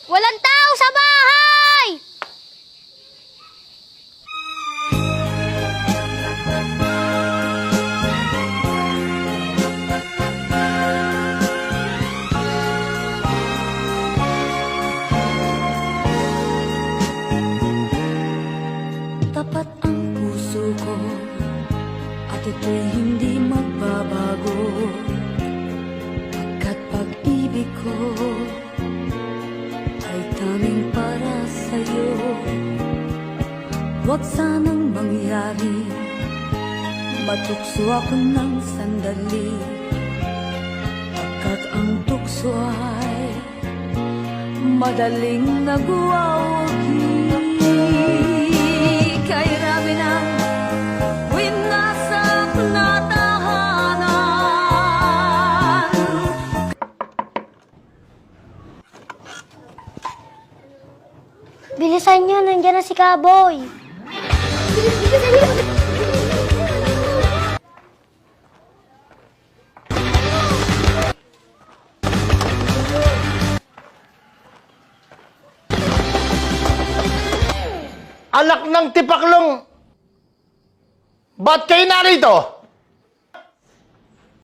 Walang tao sa bahay! Tapat ang puso ko at ito'y hindi magbabago, pagkat pag-ibig ko ay tanging para sa'yo. Huwag sanang mangyari matukso ako ng sandali, pagkat ang tukso ay madaling nagwawagi. Kay rami ng winasak na tahanan. Bilisan nyo, nandiyan na si Kaboy. Anak ng tipaklong! Ba't kayo narito?